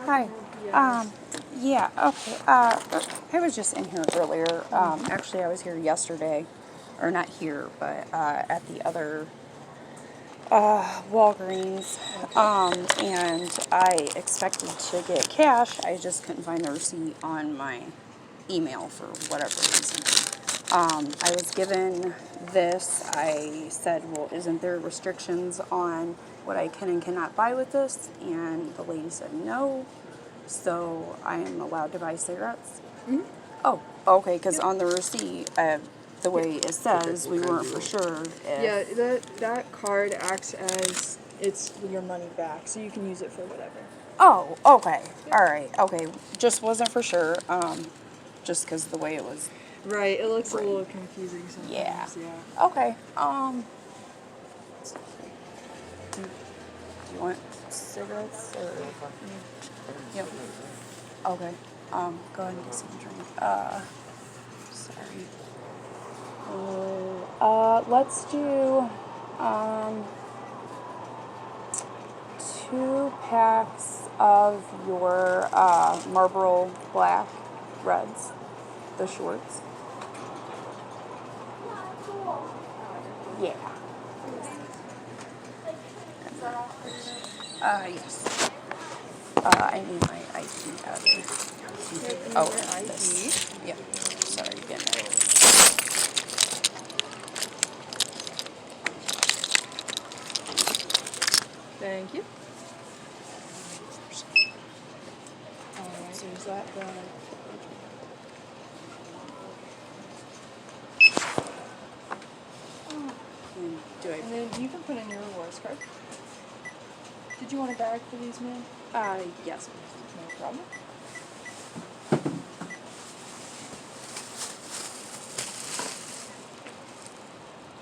Hi. Yeah, okay. I was just in here earlier. Actually, I was here yesterday. Or not here, but at the other Walgreens. And I expected to get cash. I just couldn't find the receipt on my email for whatever reason. I was given this. I said, well, isn't there restrictions on what I can and cannot buy with this? And the lady said no. So I am allowed to buy cigarettes? Mm-hmm. Oh, okay, because on the receipt, the way it says, we weren't for sure if... Yeah, that card acts as it's your money back, so you can use it for whatever. Oh, okay, all right, okay. Just wasn't for sure, just because the way it was... Right, it looks a little confusing sometimes. Yeah. Okay, do you want cigarettes, or... Yep. Okay, go ahead and get some drink. Sorry. Let's do, 2 packs of your, Marlboro Black Reds, the shorts. Yeah. Yes. I need my ID out of Oh, this. Yep. Sorry, getting it. Thank you. Alright, so is that the... And then you can put in your rewards card. Did you want a bag for these, ma'am? Yes. No problem.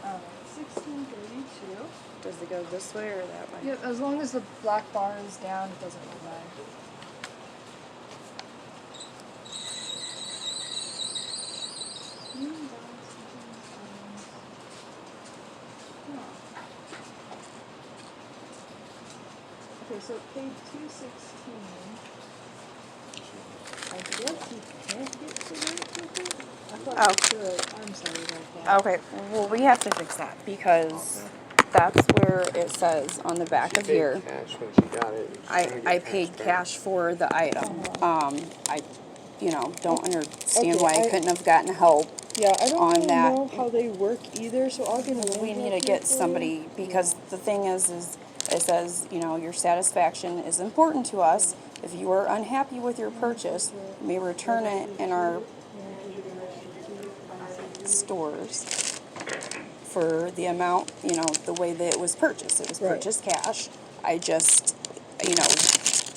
$16.32. Does it go this way or that way? Yep, as long as the black bar is down, it doesn't go bad. Okay, so it paid $2.16. I guess you can't get cigarettes with it? I thought you could. I'm sorry about that. Okay, well, we have to fix that because that's where it says on the back of here. Cash when she got it. I paid cash for the item. I, don't understand why I couldn't have gotten help. Yeah, I don't on really that. know how they work either, so I'll get a We need to get somebody, because the thing is it says, your satisfaction is important to us. If you are unhappy with your purchase, you may return it in our stores for the amount, the way that it was purchased. It was purchased cash. I just,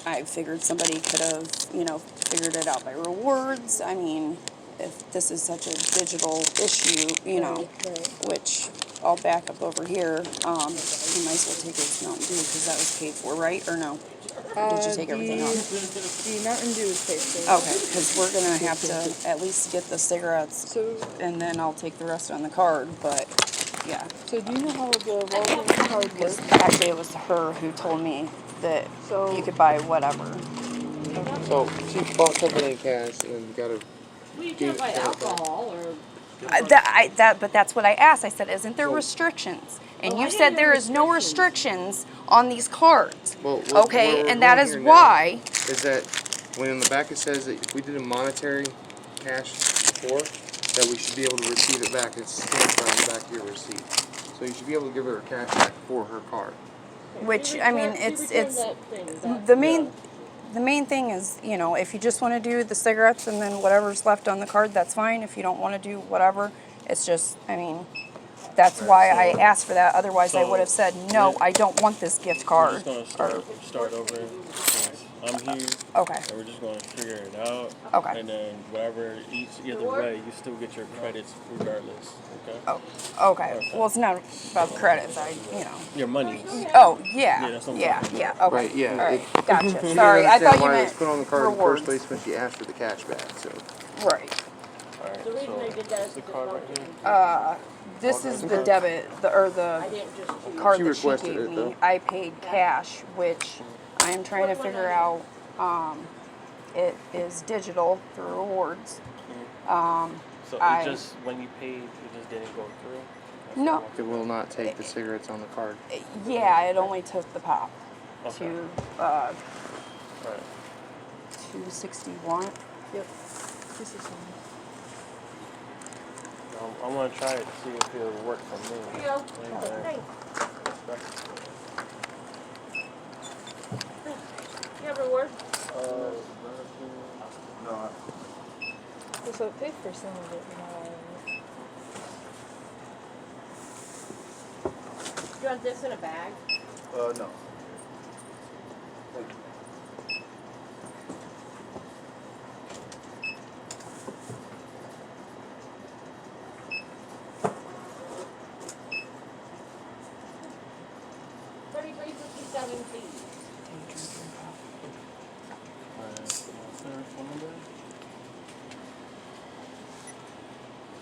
I figured somebody could have, figured it out by rewards. I mean, if this is such a digital issue, which I'll back up over here, you might as well take this Mountain Dew because that was paid for, right? Or no? Did you take everything off? The Mountain Dew is paid for. Okay, because we're going to have to at least get the cigarettes, and then I'll take the rest on the card, but, yeah. So do you know how the Walgreens card works? Actually, it was her who told me that you could buy whatever. So she bought something in cash and then got a... Well, you can't buy alcohol or... But that's what I asked. I said, isn't there restrictions? And you said there is no restrictions on these cards. Well, okay, and that is why... Is that when in the back it says that if we did a monetary cash before, that we should be able to receive it back. It's stamped on the back of your receipt. So you should be able to give her cash back for her card. Which, I mean, it's the main thing is, if you just want to do the cigarettes and then whatever's left on the card, that's fine. If you don't want to do whatever, it's just, I mean, that's why I asked for that. Otherwise, I would have said, no, I don't want this gift card. We're just going to start over. I'm here. Okay. And we're just going to figure it out. Okay. And then whatever, either way, you still get your credits regardless. Okay? Oh, okay. Well, it's not about credits. Your money. Oh, yeah. Yeah, that's what I'm yeah. talking Yeah. Okay. Right, yeah. All right. She Gotcha. didn't Sorry, I thought understand you why it meant was put on the card rewards. in the first place when she asked for the cash back, so... Right. All right, The reason so they did that is the because card one right here. This is the debit, the I didn't just... card She that she requested gave it, me. though. I paid cash, which I am trying to figure out It is digital through rewards. So I- it just, when you paid, it just didn't go through? That's No. all. It will not take the cigarettes on the card. Yeah, it only took the pop Okay. to Right. 261. Yep. This is one. I'm gonna try it to see if it'll work for me. Here you go. Maybe. You have a reward? No. So it paid for some of it, not all of it. Do you want this in a bag? No. $33.57.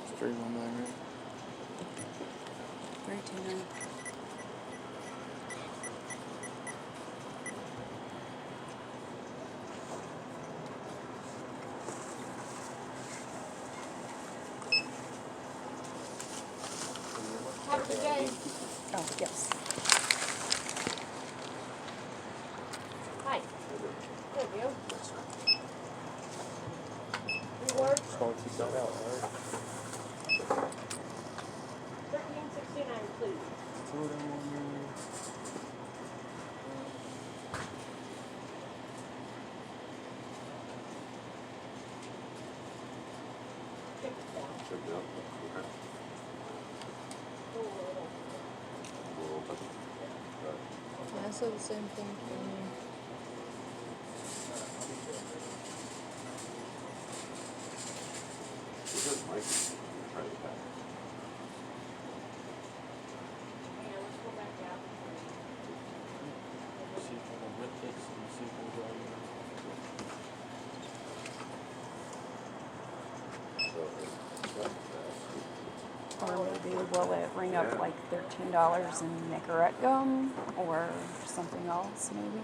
It's 319, right? 329. Have a good day. Oh, yes. Hi. There you go. Reward? Just gonna keep that out, right? $13.69, please. Should be up. Okay. Yeah, I said the same thing for me. Is it Mike? Try it back. Yeah, let's go back out. See if I can rip this and see if we can go in. So it's like that. Or maybe will it ring up like $13 in Nicorette gum or something else maybe?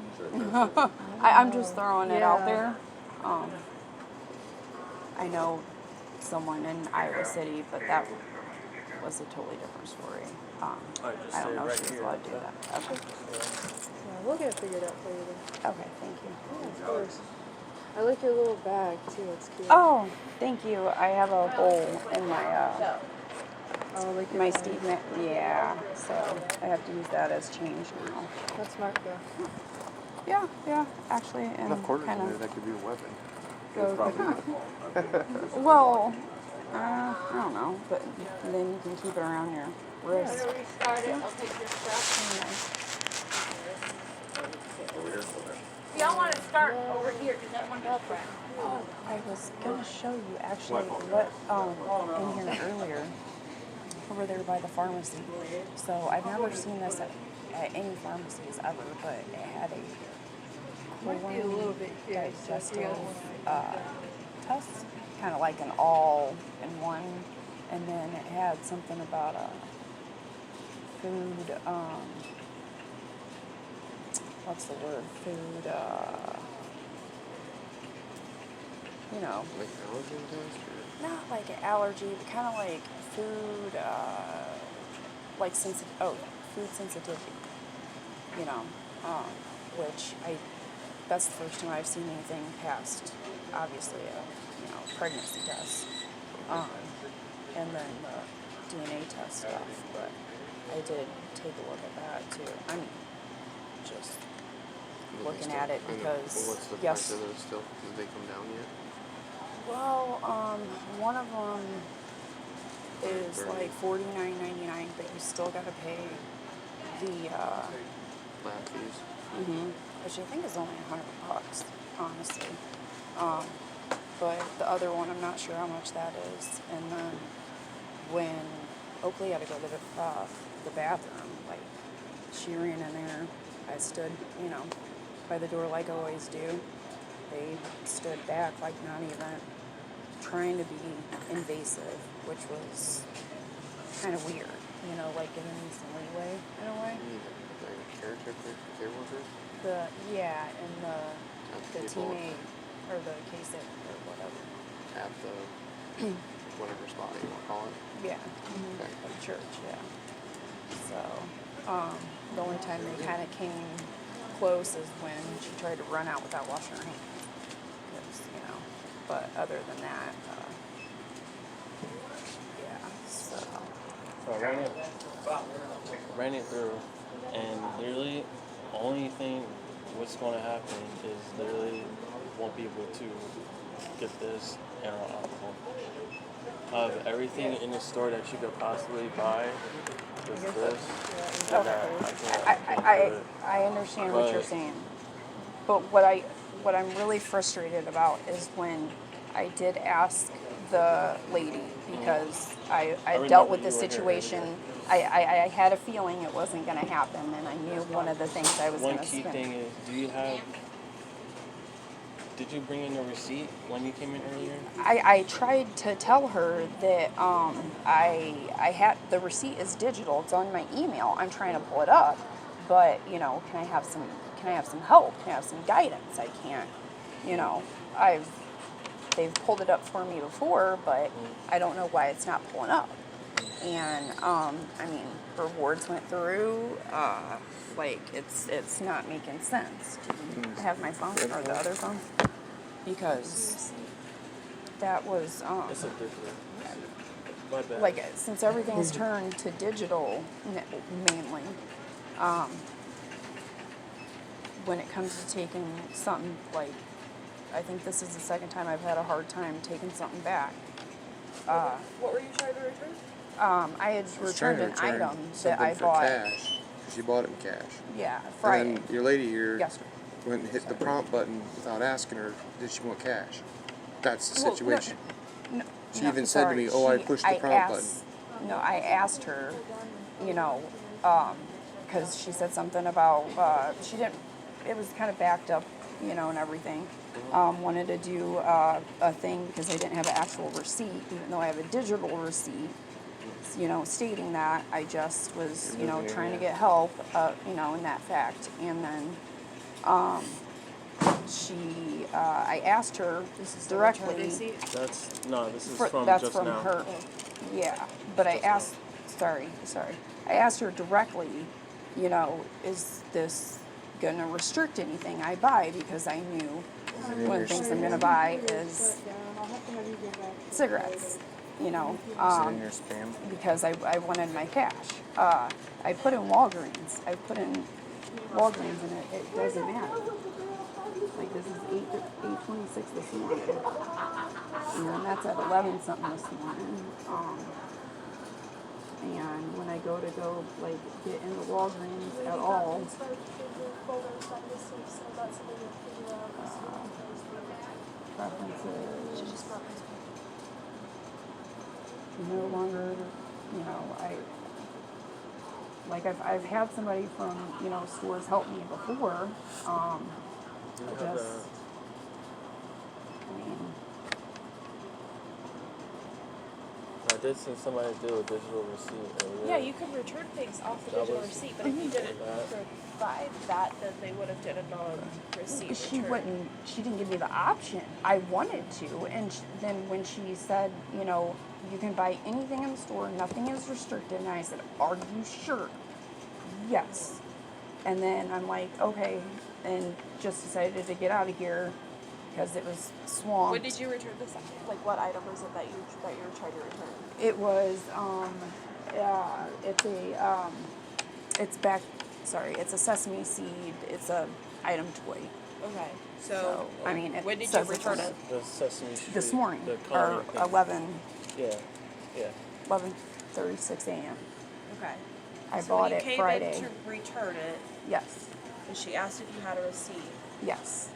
I'm just throwing it out Yeah. there. I know someone in Iowa City, but that was a totally different story. just I don't say know if right she was here. allowed to do that. Okay. Yeah, we'll get it figured out for you then. Okay, thank you. Yeah, of course. I like your little bag too, it's cute. Oh, thank you. I have a hole in my Oh, like your my phone. Steve. Yeah, so I have to use that as change now. That's smart though. Yeah, actually, and Enough quarters kind in there, of that could be a weapon. go. Well, I don't know, but then you can keep it around your I'm wrist. gonna restart it. I'll take your stuff. Y'all want to start over here because that one just cracked. Oh, I was gonna show you actually what in here earlier, over there by the pharmacy. So I've never seen this at any pharmacies ever, but it had a Might be a little bit here, so if you digestive got one. test, kind of like an all-in-one, and then it had something about a food. What's the word? Food. You know, Like allergy test or? not like an allergy, but kind of like food. Like food sensitivity. You know, which that's the first time I've seen anything past, obviously, a pregnancy test. And then the DNA test stuff, but I did take a look at that too. I'm just looking at it I know. because, Well, what's the yes. price of those still? Did they come down yet? Well, one of them is like $49.99, but you still gotta pay the Lab fees. which I think is only $100, honestly. But the other one, I'm not sure how much that is. And then when Oakley had to go to the bathroom, like she ran in there. I stood, by the door like I always do. They stood back, like not even trying to be invasive, which was kind of weird, like giving me some leeway in a way. You need like a caretaker, care worker? And the teammate or the K-Sip or whatever. at the whatever spot you want to call it. Yeah. Okay. At church, yeah. So, the only time they kind of came close is when she tried to run out without washing her hands. 'Cause, you know, but other than that, yeah, so. So I ran it through, and literally, only thing what's going to happen is literally won't be able to get this and or alcohol. Of everything in the store that you could possibly buy, is this. So that I can't do it. I understand what you're But- saying, but what I'm really frustrated about is when I did ask the lady, because I remember dealt with you the were here situation. I had a feeling it wasn't going to happen, and I knew one of the things I was One going to key spend. thing is, did you bring in a receipt when you came in earlier? I tried to tell her that I had the receipt is digital. It's on my email. I'm trying to pull it up, but you know, can I have some help? Can I have some guidance? I can't. You know, they've pulled it up for me before, but I don't know why it's not pulling up. And I mean, rewards went through. Like it's not making sense. Do you have my phone or the other phone? Because that was It's a different. My bad. like since everything's turned to digital mainly, when it comes to taking something, like I think this is the second time I've had a hard time taking something back. What were you trying to return? I had She's trying returned to an return item that something I for bought. cash. She bought it in cash. Yeah, Friday. And then your lady here Yesterday. went and hit the prompt button without asking her, did she want cash? That's the Well, situation. No, She no, even said to me, "Oh, I pushed the prompt button." No, I asked her, you know, because she said something about she didn't. It was kind of backed up, you know, and everything. Wanted to do a thing because I didn't have an actual receipt, even though I have a digital receipt. You know, stating that I just was, you know, moving your trying to hand. get help, you know, in that fact, and then. I asked her directly. This is That's just from now. her. Yeah, but I Just asked. Sorry. I asked her directly. You know, is this gonna restrict anything I buy? Because I knew in one of your the things I'm gonna buy is cigarettes. You know, Is it in your spam? because I wanted my cash. I put in Walgreens. I put in Walgreens, and it doesn't matter. Like this is 8:26 this morning, and that's at 11 something this morning. And when I go like get into Walgreens at all, preferences. No longer, you know, I've had somebody from, you know, stores help me before. Do you I have just, that? I mean, I did send somebody to do a digital receipt earlier. Yeah, you could return things off the That digital was- receipt, but if you didn't that. provide that, then they would have done a non-receipt she return. she didn't give me the option. I wanted to, and then when she said, you know, you can buy anything in the store, nothing is restricted, and I said, are you sure? Yes. And then I'm like, okay, and just decided to get out of here because it was swamped. When did you return this? Like, what item was it that you were trying to return? It was it's a sesame seed. It's a item toy. Okay, so I mean, it when did you says it's return on it? The Sesame Street. this morning, The or coloring thing. 11:36 a.m. Okay. I So bought when you it came Friday. in to return it, Yes, and she asked if you had a receipt. yes.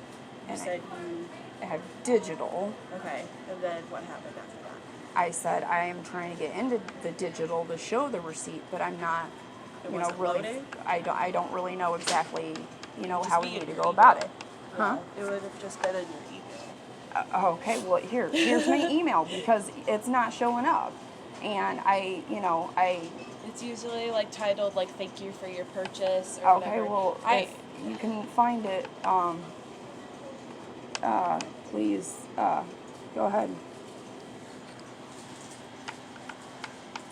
You And said you I have digital. okay, and then what happened after that? I said I am trying to get into the digital to show the receipt, but I'm not. It You know, wasn't really. loading? I don't really know exactly. You know Just how be we in need to your go about email. it. Huh? It would have just been in your email. Okay, well here's my email because it's not showing up, and I It's usually like titled like "Thank you for your purchase" or okay, whatever. well if you can find it please, go ahead.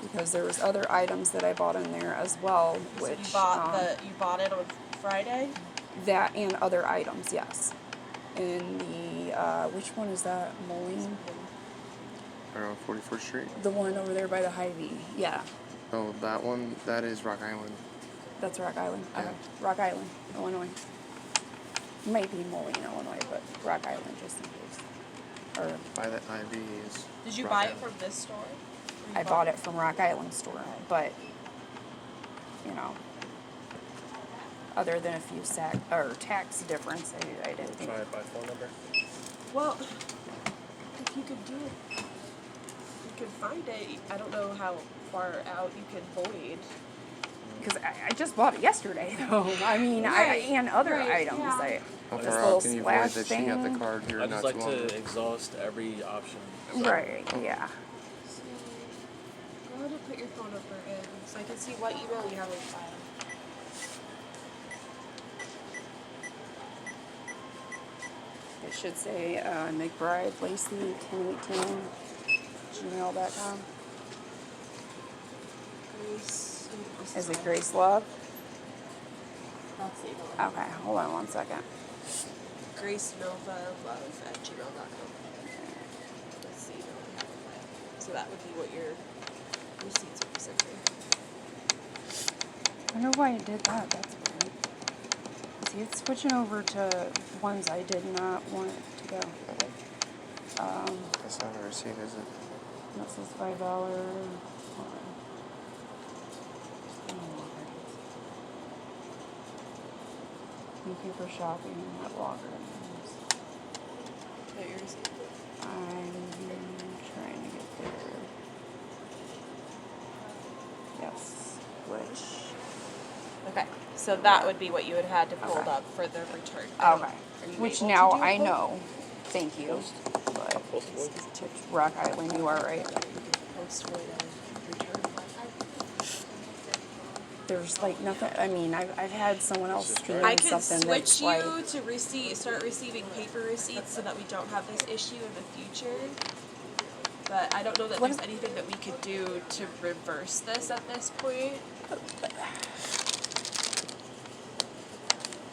Because there was other items that I bought in there as well, So which, you bought it on Friday? that and other items, yes. In the, which one is that, Moline? Around 44th Street. The one over there by the Hy-Vee, yeah. Oh, that one, that is Rock Island. That's Rock Island, Yeah. okay. Rock Island, Illinois. Might be Moline, Illinois, but Rock Island, just in case. Or, By the IV is. Did you Rock buy it Island. from this store? Or you I bought it from Rock Island store, but, you know, other than a few tax difference, I didn't think. Try it by phone number. Well, if you could do it, you could find it. I don't know how far out you could void. Because I just bought it yesterday, though. I mean, Right, and other right, items. yeah. How This far little out can you avoid splash that she got the thing. card here I not just too like long ago? to exhaust every option. Right, yeah. So, go ahead and put your phone number in so I can see what email you have on file. It should say McBride Lacey 1018 gmail.com. Grace. Is it Grace Love? That's the email. Okay, hold on one second. GraceNovaLove@gmail.com. That's the email we have on file. So that would be what your receipts would be sent to. I wonder why it did that. That's weird. See, it's switching over to ones I did not want it to go. That's not a receipt, is it? This is $5. Hold on. Thank you for shopping at Walgreens. Put your receipt. I'm trying to get there. Yes, which, Okay, so that would be what you would have to pull Okay. up for the return. okay, Are you which able now to do I it? know. Thank you, but to Rock Island, you are right. Post void return. There's like nothing. I mean, I've had someone else stream I can something that's switch like. you to start receiving paper receipts so that we don't have this issue in the future. But I don't know that What there's anything that we could do to reverse this at this point.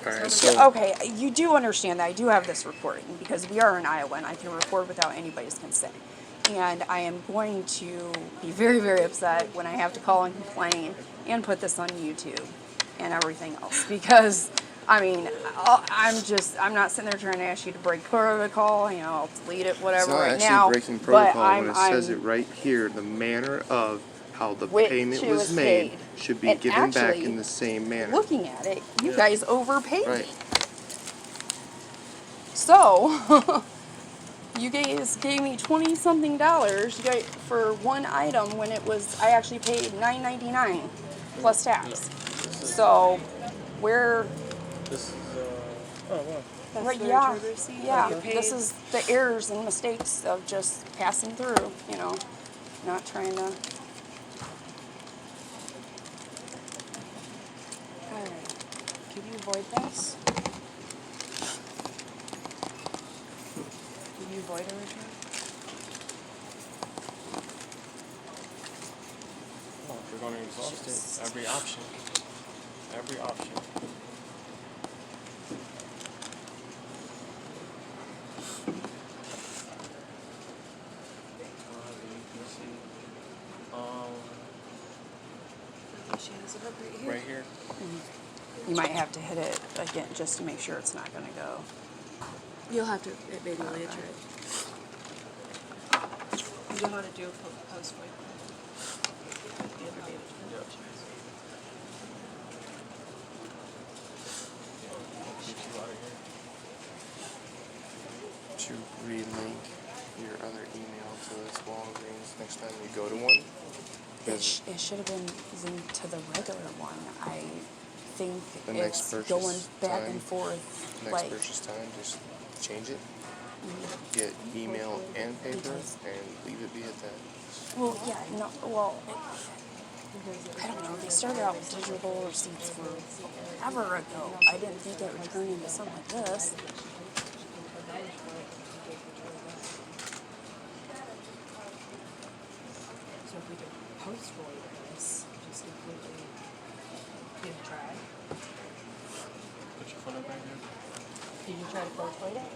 Alright, So- so. Okay, you do understand that I do have this recording because we are in Iowa and I can record without anybody's consent. And I am going to be very, very upset when I have to call and complain and put this on YouTube and everything else because, I mean, I'm not sitting there trying to ask you to break protocol, you know, I'll delete it, It's whatever, not right actually now. breaking But protocol when it says I'm it right here. The manner of how the Which payment it was was made paid. should be And given back actually, in the same manner. looking at it, you guys overpaid me. Right. So, you guys gave me $20-something for one item when it was, I actually paid $9.99 plus tax. So, where, This is, oh wow. That's right, the yeah, return receipt that yeah, you paid. this is the errors and mistakes of just passing through, you know, not trying to. Alright. Can you void this? Can you void a return? Oh, if you're going to exhaust it, every option. Every option. She has it up right here. Right here. You might have to hit it again just to make sure it's not going to go. You'll have to manually enter it. You know how to do a post void. The other management options. Keeps you out of here. To relink your other email to this Walgreens next time you go to one. It should have been linked to the regular one. I think The next it's purchase going back time. and forth. Next Like, purchase time, just change it. Get email and paper and leave it be at that. well, yeah, no, well, I don't know. They started out with digital receipts forever ago. I didn't think it would turn into something like this. postboy this. Just completely give a try. Put your phone up right here. Did you try to postboy it?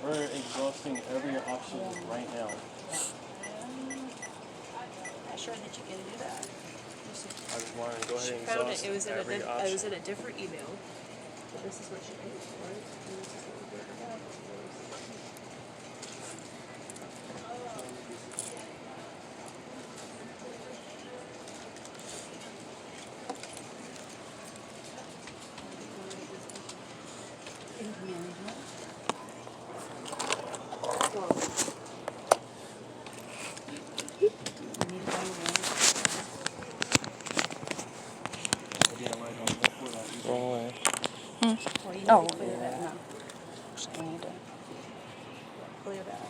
We're exhausting every option right now. Not sure that you can do that. I just want to go ahead She and found it. exhaust It was in a every it option. was in a different email. But this is what she paid for it. And this is what we gave her back. Wrong way. Oh, yeah, no. Actually, I need to clear that.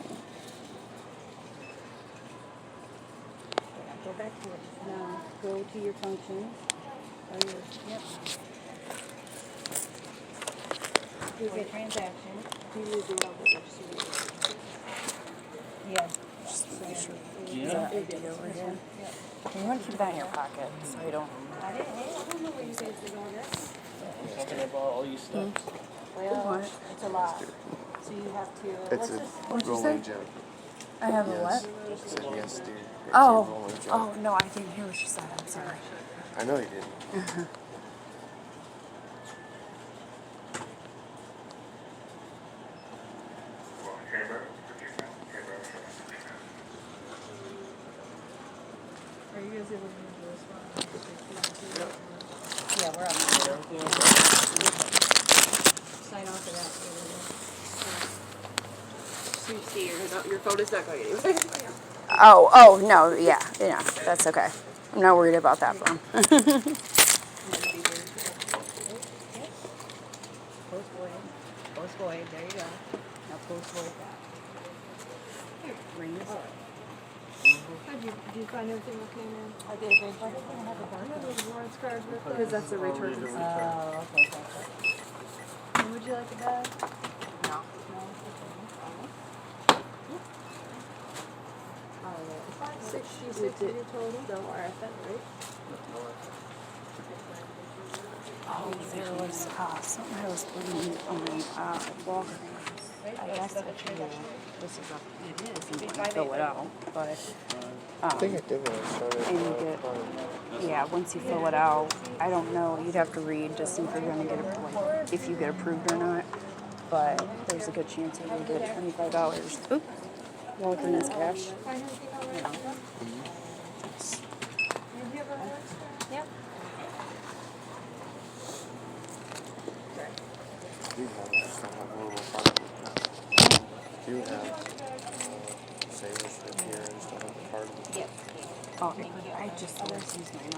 Go back to it. Now, go to your function. Yep. Do the transaction. Do you do all the receipts? Yeah. Just make sure. Yeah. It'd be over here. You want to keep that in your pocket so you don't. I don't know where you guys did all this. Talking about all you steps. Well, It's a lot. So you have to. It's a What'd you rolling say? joke. I have a Yes. what? It said yes, dear. It's a Oh. rolling joke. Oh, no, I didn't hear what you said. I'm sorry. I know you didn't. Are you guys able to do this one? Yeah, we're up. Sign off of that. So you see your phone is not going anywhere. Oh, no, yeah, that's okay. I'm not worried about that one. Post void. Post void. There you go. Now post void that. Ring this up. Did you find everything okay, man? I did. Why don't you have a barcode? Warrants card with it? Because that's a return. Return. Okay, gotcha. And would you like a bag? No. Oh, yeah. 66 is your total? No RFN, right? Oh, there was something I was reading on Walgreens. I guess if you, this is it is, you can fill it out, but, I think I did when I started. and you get, yeah, once you fill it out, I don't know, you'd have to read to see if you're gonna get, like, if you get approved or not, but there's a good chance that you'll get $25. Oop, Walgreens cash. Find everything all right? You know. Did you have a warrants card? Yep. Do you have it? Just don't have a little card. Do you have savings right here and just don't have the card? Oh, I just always use my number.